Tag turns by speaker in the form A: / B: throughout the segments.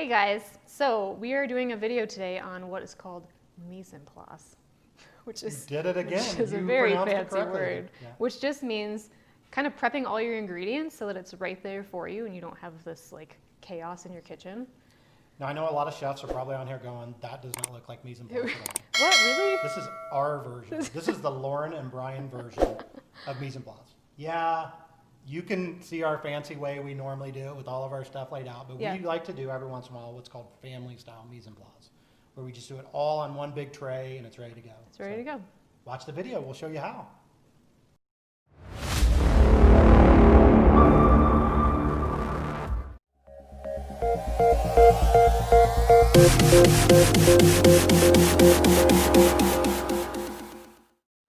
A: Hey guys, so we are doing a video today on what is called mise en place, which is,
B: you did it again.
A: Which is a very fancy word, which just means kind of prepping all your ingredients so that it's right there for you and you don't have this like chaos in your kitchen.
B: Now I know a lot of chefs are probably on here going, that does not look like mise en place at all.
A: What, really?
B: This is our version. This is the Lauren and Brian version of mise en place. Yeah, you can see our fancy way we normally do it with all of our stuff laid out, but we like to do every once in a while what's called family style mise en place, where we just do it all on one big tray and it's ready to go.
A: It's ready to go.
B: Watch the video, we'll show you how.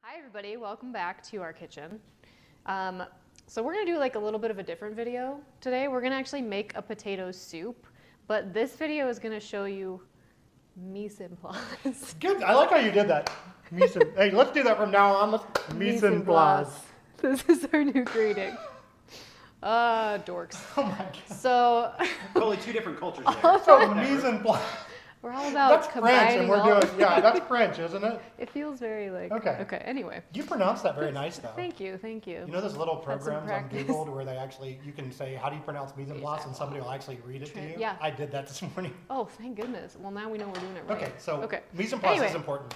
A: Hi everybody, welcome back to our kitchen. So we're gonna do like a little bit of a different video today. We're gonna actually make a potato soup, but this video is gonna show you mise en place.
B: Good, I like how you did that. Hey, let's do that from now on. Mise en place.
A: This is our new greeting. Dorks.
B: Oh my god.
A: So
C: totally two different cultures there.
B: So mise en place.
A: we're all about
B: That's French,
A: combining
B: and we're
A: all
B: doing, yeah, that's French, isn't it?
A: It feels very like,
B: Okay.
A: Anyway.
B: You pronounce that very nice, though.
A: Thank you.
B: You know those little
A: Had some
B: programs on
A: practice.
B: Google where they actually, you can say, how do you pronounce mise en place, and somebody will actually read it to you?
A: Yeah.
B: I did that this morning.
A: Oh, thank goodness. Well, now we know we're doing it right.
B: Okay, so mise en place is important.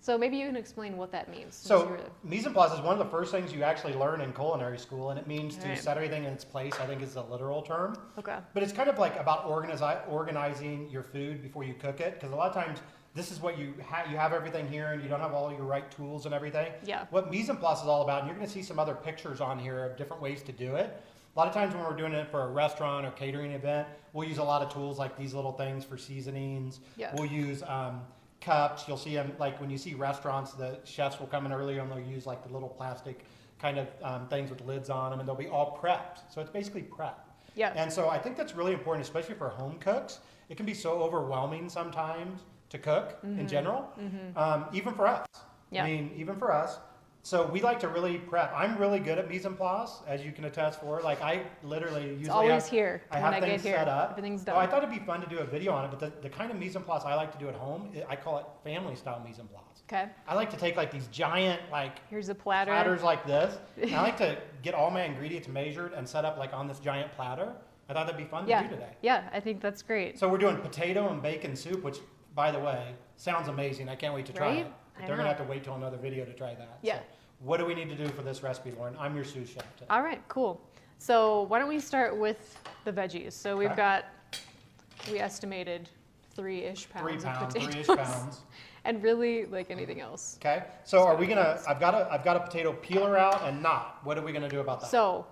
A: So maybe you can explain what that means.
B: So mise en place is one of the first things you actually learn in culinary school, and it means to set everything in its place, I think is the literal term.
A: Okay.
B: But it's kind of like about organizing your food before you cook it, because a lot of times this is what you have everything here and you don't have all your right tools and everything.
A: Yeah.
B: What mise en place is all about, and you're going to see some other pictures on here of different ways to do it. A lot of times when we're doing it for a restaurant or catering event, we'll use a lot of tools like these little things for seasonings.
A: Yeah.
B: We'll use cups. You'll see them, like when you see restaurants, the chefs will come in earlier and they'll use like the little plastic kind of things with lids on them, and they'll be all prepped. So it's basically prep.
A: Yeah.
B: And so I think that's really important, especially for home cooks. It can be so overwhelming sometimes to cook in general, even for us.
A: Yeah.
B: I mean, even for us. So we like to really prep. I'm really good at mise en place, as you can attest for. Like I literally usually
A: always here
B: I
A: when
B: have
A: I
B: things
A: get here.
B: set up.
A: Everything's done.
B: So I thought it'd be fun to do a video on it, but the kind of mise en place I like to do at home, I call it family style mise en place.
A: Okay.
B: I like to take like these giant
A: Here's a platter.
B: platters like this. And I like to get all my ingredients measured and set up like on this giant platter. I thought that'd be fun to do today.
A: Yeah, I think that's great.
B: So we're doing potato and bacon soup, which, by the way, sounds amazing. I can't wait to try it. But they're going to have to wait till another video to try that.
A: Yeah.
B: So what do we need to do for this recipe, Lauren? I'm your sous chef today.
A: All right, cool. So why don't we start with the veggies? So we've got, we estimated 3-ish pounds of potatoes.
B: 3-ish pounds.
A: And really, like anything else.
B: Okay. So are we gonna? I've got a potato peeler out and not. What are we gonna do about that?
A: So,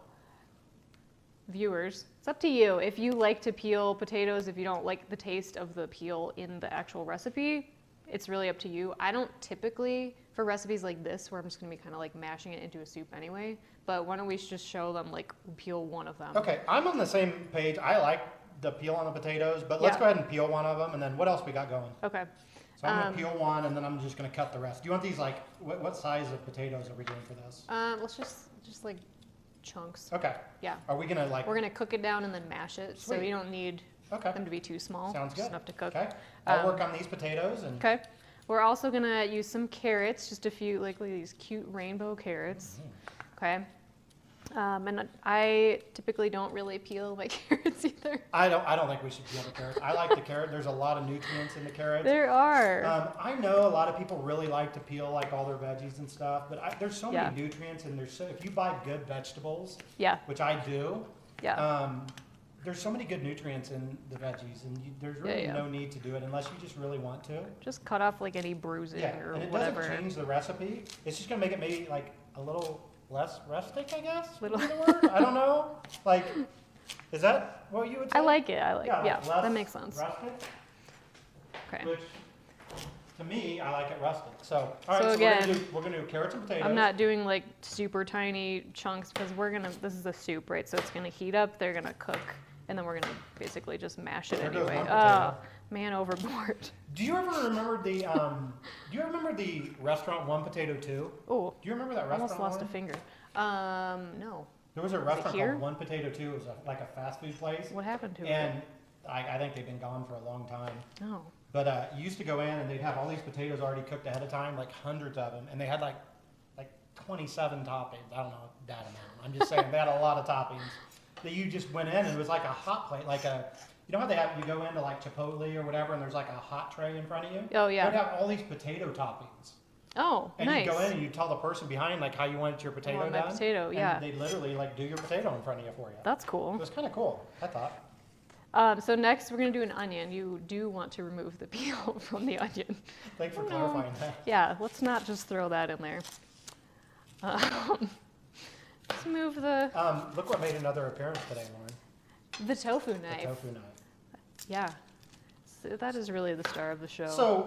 A: viewers, it's up to you. If you like to peel potatoes, if you don't like the taste of the peel in the actual recipe, it's really up to you. I don't typically, for recipes like this, where I'm just gonna be kind of like mashing it into a soup anyway. But why don't we just show them like peel one of them?
B: Okay, I'm on the same page. I like the peel on the potatoes, but let's go ahead and peel one of them, and then what else we got going?
A: Okay.
B: So I'm gonna peel one, and then I'm just gonna cut the rest. Do you want these like what size of potatoes are we doing for this?
A: Let's just like chunks.
B: Okay.
A: Yeah.
B: Are we gonna like?
A: We're gonna cook it down and then mash it, so you don't need them to be too small.
B: Sounds good.
A: Just enough to cook.
B: Okay. I'll work on these potatoes and.
A: Okay. We're also gonna use some carrots, just a few, like these cute rainbow carrots. Okay. And I typically don't really peel my carrots either.
B: I don't think we should peel the carrots. I like the carrot. There's a lot of nutrients in the carrots.
A: There are.
B: I know a lot of people really like to peel like all their veggies and stuff, but there's so many nutrients, and if you buy good vegetables, which I do, there's so many good nutrients in the veggies, and there's really no need to do it unless you just really want to.
A: Just cut off like any bruising or
B: and it
A: whatever.
B: doesn't change the recipe. It's just gonna make it maybe like a little less rustic, I guess.
A: Little.
B: Would be the word? I don't know. Like, is that what you would say?
A: I like it. Yeah,
B: less
A: that makes sense.
B: Rustic.
A: Okay.
B: Which, to me, I like it rustic. So, all right.
A: So
B: So
A: again,
B: we're gonna do carrots and potatoes.
A: I'm not doing like super tiny chunks because this is a soup, right? So it's gonna heat up. They're gonna cook, and then we're gonna basically just mash it
B: There goes
A: anyway.
B: one potato.
A: Oh man, overboard.
B: Do you ever remember the restaurant One Potato Two?
A: Oh.
B: Do you remember that restaurant?
A: Almost lost a
B: Lauren?
A: finger. No.
B: There was a restaurant
A: here?
B: called One Potato Two. It was like a fast food place.
A: What happened to it?
B: And I think they've been gone for a long time.
A: Oh.
B: But you used to go in and they'd have all these potatoes already cooked ahead of time, like hundreds of them, and they had like 27 toppings. I don't know that amount. I'm just saying they had a lot of toppings that you just went in and it was like a hot plate, like a, you know how they have, you go into like Chipotle or whatever and there's like a hot tray in front of you?
A: Oh, yeah.
B: They'd have all these potato toppings.
A: Oh,
B: And
A: nice.
B: you go in and you tell the person behind like how you want your potato
A: my
B: done.
A: potato,
B: and
A: yeah.
B: they literally like do your potato in front of you for you.
A: That's
B: It
A: cool.
B: was kind of cool, I thought.
A: So next we're going to do an onion. You do want to remove the peel from the onion.
B: Thanks for clarifying that.
A: Yeah, let's not just throw that in there. Let's move the
B: Look what made another appearance today, Lauren.
A: tofu
B: The
A: knife.
B: tofu knife.
A: Yeah, so that is really the star of the show.
B: So,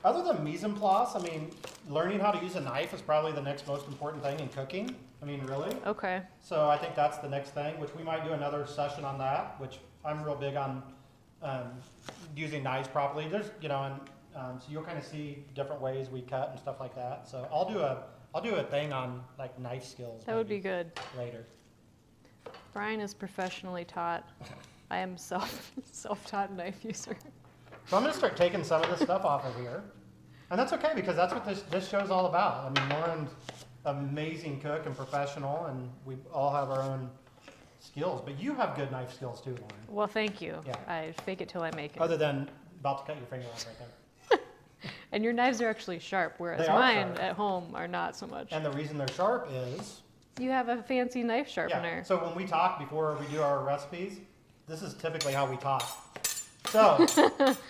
B: other than mise en place, I mean, learning how to use a knife is probably the next most important thing in cooking. I mean, really.
A: Okay.
B: So I think that's the next thing, which we might do another session on that, which I'm real big on using knives properly. There's, you know, and so you'll kind of see different ways we cut and stuff like that. So I'll do a thing on like knife skills.
A: That would be
B: maybe
A: good.
B: later.
A: Brian is professionally taught. I am self-taught knife user.
B: So I'm gonna start taking some of this stuff off of here, and that's okay because that's what this show's all about. I mean, Lauren's an amazing cook and professional, and we all have our own skills. But you have good knife skills too, Lauren.
A: Well, thank you.
B: Yeah.
A: I fake it till I make it.
B: Other than about to cut your finger off right there.
A: And your knives are actually sharp, whereas
B: They are
A: mine
B: sharp.
A: at home are not so much.
B: And the reason they're sharp is
A: You have a fancy knife sharpener.
B: yeah. So when we talk before we do our recipes, this is typically how we talk. So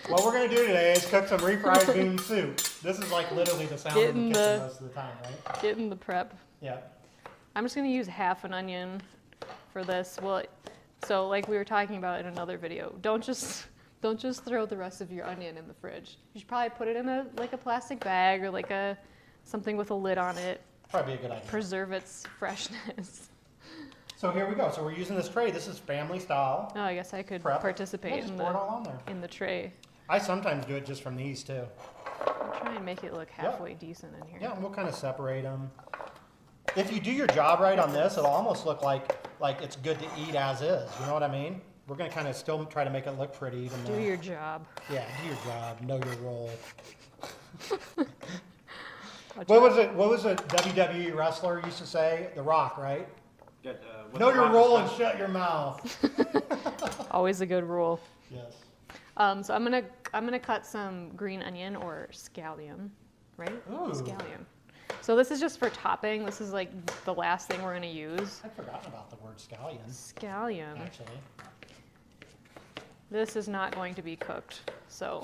B: what we're gonna do today is cook some refried bean soup. This is like literally the sound in the kitchen most of the time, right?
A: Get in the prep.
B: Yeah.
A: I'm just going to use half an onion for this. Well, so like we were talking about in another video, don't just throw the rest of your onion in the fridge. You should probably put it in a plastic bag or like something with a lid on it.
B: Probably be a good idea.
A: Preserve its freshness.
B: So here we go. So we're using this tray. This is family style.
A: Oh, I guess I could
B: Prep.
A: participate
B: Yeah, just
A: in
B: pour it all on there.
A: the tray.
B: I sometimes do it just from these too.
A: I'll try and make it look halfway decent in here.
B: Yeah, and we'll kind of separate them. If you do your job right on this, it'll almost look like it's good to eat as is. You know what I mean? We're gonna kind of still try to make it look pretty, even though.
A: Do your job.
B: Yeah, do your job. Know your role.
A: Watch
B: What
A: out.
B: was a WWE wrestler used to say? The Rock, right?
C: What
B: Know
C: the
B: your
C: Rock
B: role
C: is
B: and shut your mouth.
A: Always a good rule.
B: Yes.
A: So I'm gonna cut some green onion or scallion, right?
B: Ooh.
A: Scallion. So this is just for topping. This is like the last thing we're gonna use.
B: I'd forgotten about the word scallion,
A: Scallion.
B: actually.
A: This is not going to be cooked, so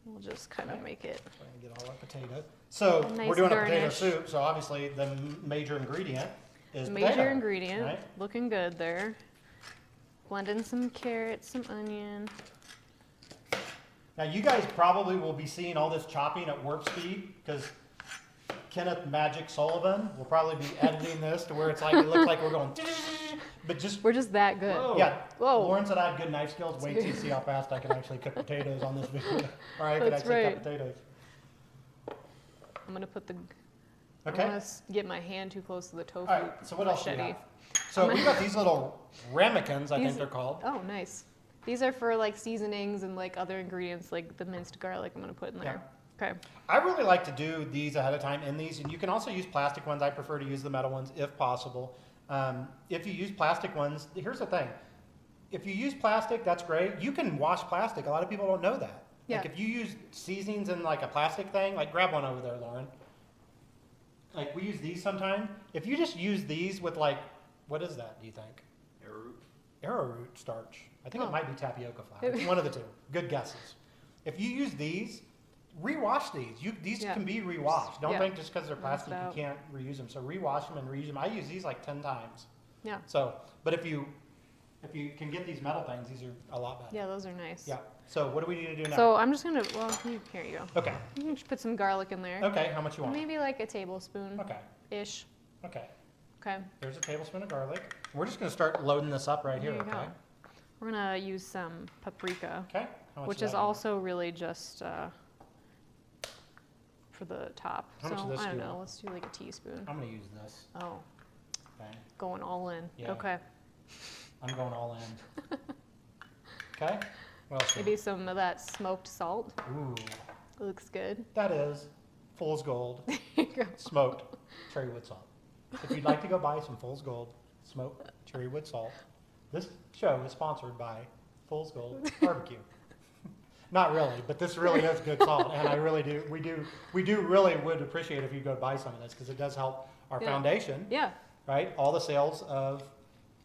A: we'll just kind of
B: Okay.
A: make it.
B: Trying to get all our potato. So
A: A nice
B: we're doing a potato
A: garnish.
B: soup. So obviously the major ingredient is
A: Major
B: potato,
A: ingredient,
B: right?
A: looking good there. Blend in some carrots, some onion.
B: Now you guys probably will be seeing all this chopping at warp speed because Kenneth Magic Sullivan will probably be editing this to where it's like it looks like we're going. But just
A: We're just that good.
C: Whoa.
B: yeah.
A: Whoa.
B: Lauren said I have good knife skills. Wait till you see how fast I can actually cook potatoes on this video. Or I can
A: That's
B: actually
A: right.
B: cut potatoes.
A: I'm gonna put the. I
B: Okay.
A: don't want to get my hand too close to the tofu.
B: All right. So what else do we
A: machete.
B: have? So we got these little ramekins, I think
A: These-
B: they're called.
A: Oh, nice. These are for like seasonings and like other ingredients, like the minced garlic I'm gonna put in there. Okay.
B: I really like to do these ahead of time in these, and you can also use plastic ones. I prefer to use the metal ones if possible. If you use plastic ones, here's the thing. If you use plastic, that's great. You can wash plastic. A lot of people don't know that.
A: Yeah.
B: Like if you use seasonings in like a plastic thing, like grab one over there, Lauren. Like we use these sometimes. If you just use these with like, what is that, do you think?
C: Arrowroot.
B: Arrowroot starch. I think
A: Oh.
B: it might be tapioca flour. It's one of the two. Good guesses. If you use these, rewash these. These
A: Yeah.
B: can be rewashed. Don't
A: Yeah.
B: think just because they're
A: Rinsed
B: plastic
A: out.
B: you can't reuse them. So rewash them and reuse them. I use these like 10 times.
A: Yeah.
B: So, but if you can get these metal things, these are a lot better.
A: Yeah, those are nice.
B: Yeah. So what do we need to do now?
A: So I'm just gonna. Well, here you go.
B: Okay.
A: You can just put some garlic in there.
B: Okay. How much you want?
A: Maybe like a tablespoon
B: Okay.
A: ish.
B: Okay.
A: Okay.
B: There's a tablespoon of garlic. We're just gonna start loading this up right
A: There
B: here.
A: you
B: Okay.
A: go. We're gonna use some paprika,
B: Okay. How much
A: which
B: of
A: is
B: that you want?
A: also really just for the top.
B: How much
A: so
B: of this
A: I
B: do
A: don't
B: you
A: know.
B: want?
A: Let's do like a teaspoon.
B: I'm gonna use this.
A: Oh,
B: Okay.
A: going all in.
B: Yeah.
A: Okay.
B: I'm going all in. Okay. What else?
A: Maybe some of that smoked salt.
B: Ooh,
A: Looks good.
B: that is Fool's Gold
A: There you go.
B: smoked cherrywood salt. If you'd like to go buy some Fool's Gold smoked cherrywood salt, this show is sponsored by Fool's Gold Barbecue. Not really, but this really is good salt, and I really do. We do really would appreciate if you go buy some of this because it does help our foundation.
A: Yeah.
B: Right? All the sales of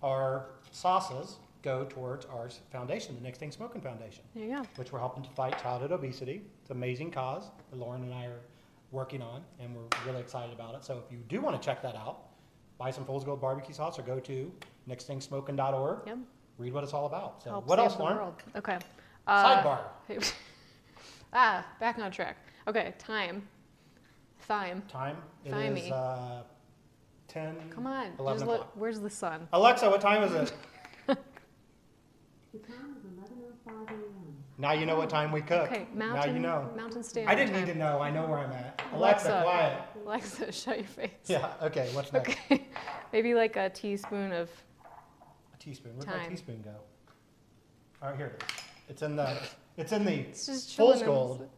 B: our sauces go towards our foundation, the Next Thing Smoking Foundation,
A: There you go.
B: which we're helping to fight childhood obesity. It's an amazing cause that Lauren and I are working on, and we're really excited about it. So if you do want to check that out, buy some Fool's Gold barbecue sauce or go to nextthingsmoking.org.
A: Yep.
B: Read what it's all about. So
A: Help
B: what
A: save
B: else,
A: the
B: Lauren?
A: world. Okay.
B: Sidebar.
A: Back on track. Okay, Thyme.
B: Time. It
A: Thymie.
B: is 10,
A: Come on.
B: 11
A: Just
B: o'clock.
A: look, where's the sun?
B: Alexa, what time is it?
D: The time is 11:05 a.m.
B: Now you know what time we cook.
A: Okay,
B: now
A: Mountain,
B: you know.
A: Mountain Standard
B: I didn't
A: Time.
B: need to know. I know where I'm at.
A: Alexa.
B: Alexa, quiet.
A: Alexa, shut your face.
B: Yeah, okay, what's next?
A: Okay. Maybe like a teaspoon of
B: A teaspoon. Where'd my
A: Time.
B: teaspoon go? All right, here it is. It's in the
A: it's just
B: Fool's
A: chilling in
B: Gold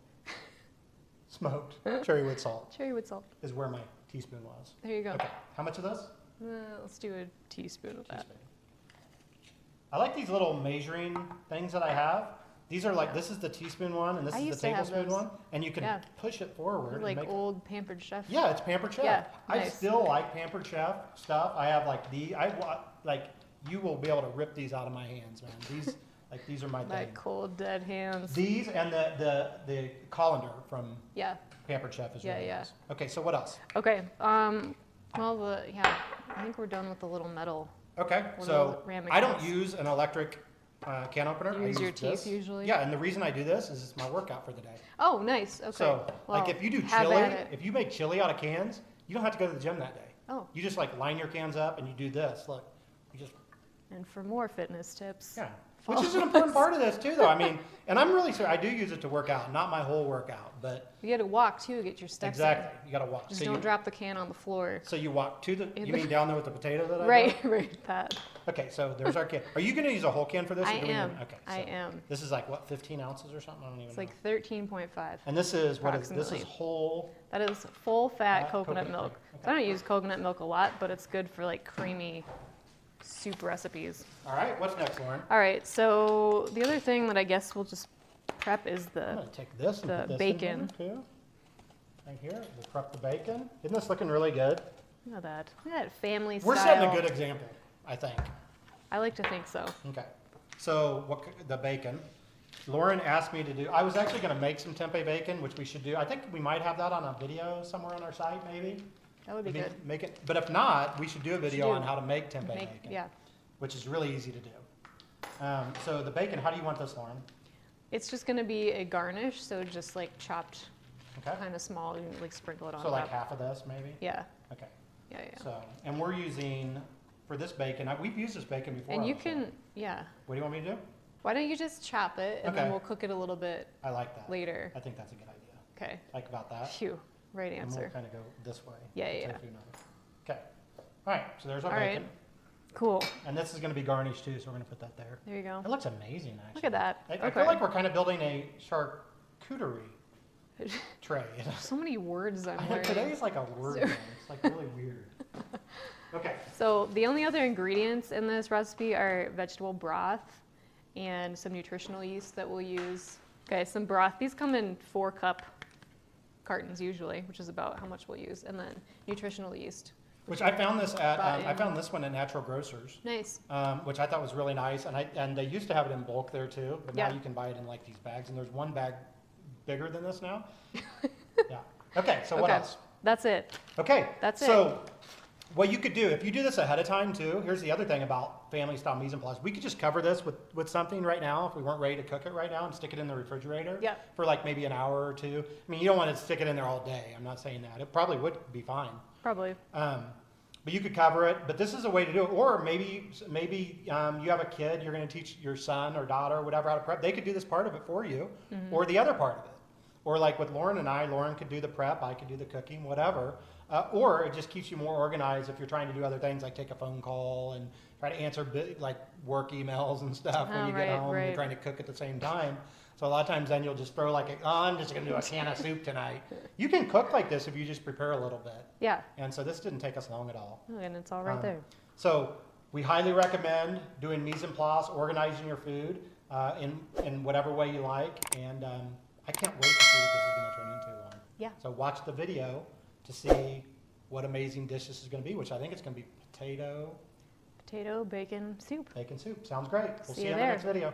B: smoked cherrywood salt
A: cherrywood salt.
B: is where my teaspoon was.
A: There you go.
B: Okay, how much of this?
A: Let's do a teaspoon of that.
B: Teaspoon. I like these little measuring things that I have. These are like, this is the teaspoon one, and this
A: I
B: is
A: used
B: the
A: to have
B: tablespoon
A: those.
B: one, and you can
A: Yeah.
B: push it forward. and
A: Like
B: make
A: old Pampered Chef.
B: Yeah, it's Pampered Chef.
A: Yeah,
B: I
A: nice.
B: still like Pampered Chef stuff. I have like like you will be able to rip these out of my hands, man. These are my
A: My
B: thing.
A: cold dead hands.
B: These and the colander from
A: Yeah.
B: Pampered Chef is
A: Yeah,
B: really
A: yeah.
B: nice. Okay, so what else?
A: Okay. Well, I think we're done with the little metal.
B: Okay,
A: What
B: so
A: little ramekin
B: I don't
A: is.
B: use an electric can opener.
A: You
B: I
A: use your
B: this.
A: teeth usually?
B: Yeah, and the reason I do this is it's my workout for the day.
A: Oh, nice. Okay.
B: So,
A: Well,
B: like if you do
A: have
B: chili,
A: at it.
B: if you make chili out of cans, you don't have to go to the gym that day.
A: Oh,
B: You just like line your cans up and you do this. Look, you just
A: and for more fitness tips.
B: yeah, which is an important part of this too, though. I mean, and I'm really sorry. I do use it to work out, not my whole workout, but
A: You got to walk too, get your steps in.
B: exactly. You got to walk.
A: Just
B: So
A: don't
B: you,
A: drop the can on the floor.
B: so you walk to the.
A: In
B: You
A: the-
B: mean down there with the potato that I
A: Right, right, that.
B: got? Okay, so there's our can. Are you going to use a whole can for this? or
A: I
B: do we
A: am.
B: need- Okay, so
A: I am.
B: This is like what, 15 ounces or something? I don't even
A: It's
B: know.
A: like 13.5.
B: And this is what is this? Is
A: approximately.
B: whole.
A: That is full fat
B: Fat
A: coconut
B: coconut
A: milk.
B: milk.
A: So I don't use coconut milk a lot, but it's good for like creamy soup recipes.
B: All right, what's next, Lauren?
A: All right, so the other thing that I guess we'll just prep is
B: I'm
A: the
B: going to take this and
A: the
B: put this
A: bacon.
B: in here too. Right here, we'll prep the bacon. Isn't this looking really good?
A: look at that. Look at that family
B: We're
A: style.
B: setting a good example, I think.
A: I like to think so.
B: Okay. So the bacon. Lauren asked me to do. I was actually going to make some tempeh bacon, which we should do. I think we might have that on a video somewhere on our site, maybe.
A: That would be
B: Maybe
A: good.
B: Make it. But if not, we should do a video
A: do.
B: on how to make tempeh bacon,
A: Yeah,
B: which is really easy to do. So the bacon. How do you want this, Lauren?
A: it's just gonna be a garnish, so just like chopped,
B: Okay.
A: kind of small, you can, like sprinkle it on
B: So like
A: top.
B: half of this, maybe.
A: Yeah,
B: Okay.
A: yeah, yeah.
B: So and we're using for this bacon. We've used this bacon before.
A: And
B: on
A: you
B: the show.
A: can, yeah.
B: What do you want me to do?
A: Why don't you just chop it and then
B: Okay.
A: we'll cook it a little bit
B: I like that.
A: later.
B: I think that's a good idea.
A: Okay.
B: Like about that.
A: Phew. Right
B: And we'll
A: answer.
B: kind of go this way.
A: Yeah, yeah,
B: Tofu knife. Okay. All right. So there's our
A: All right.
B: bacon.
A: Cool.
B: And this is going to be garnished too, so we're going to put that there.
A: There you go.
B: It looks amazing, actually.
A: Look at that.
B: I
A: Okay.
B: feel like we're kind of building a charcuterie tray.
A: So many words I'm
B: I know,
A: learning.
B: today is like a word game. It's like really weird. Okay.
A: So the only other ingredients in this recipe are vegetable broth and some nutritional yeast that we'll use. Okay, some broth. These come in 4-cup cartons usually, which is about how much we'll use. And then nutritional yeast.
B: Which I found this at,
A: Bought
B: I
A: in.
B: found this one at Natural Grocers,
A: Nice.
B: which I thought was really nice. And they used to have it in bulk there too, but now
A: Yeah.
B: you can buy it in like these bags. And there's one bag bigger than this now. Yeah. Okay, so what
A: Okay.
B: else?
A: That's it.
B: Okay.
A: That's
B: so what you could do, if you do this ahead of time too, here's the other thing about family style mise en place. We could just cover this with something right now if we weren't ready to cook it right now and stick it in the refrigerator
A: Yeah.
B: for like maybe an hour or two. I mean, you don't want to stick it in there all day. I'm not saying that. It probably would be fine.
A: Probably.
B: But you could cover it. But this is a way to do it. Or maybe you have a kid, you're going to teach your son or daughter or whatever how to prep. They could do this part of it for you or the other part of it. Or like with Lauren and I, Lauren could do the prep, I could do the cooking, whatever. Or it just keeps you more organized if you're trying to do other things like take a phone call and try to answer like work emails and stuff when
A: Oh,
B: you
A: right,
B: get home and
A: right.
B: you're trying to cook at the same time. So a lot of times then you'll just throw like, oh, I'm just going to do a can of soup tonight. You can cook like this if you just prepare a little bit.
A: Yeah.
B: And so this didn't take us long at all.
A: Oh, and it's all right
B: Um,
A: there.
B: So we highly recommend doing mise en place, organizing your food in whatever way you like. And I can't wait to see what this is going to turn into, Lauren.
A: Yeah.
B: So watch the video to see what amazing dish this is going to be, which I think it's going to be potato
A: Potato, bacon, soup.
B: bacon soup. Sounds great. We'll
A: See
B: see
A: you
B: you in the
A: there.
B: next video.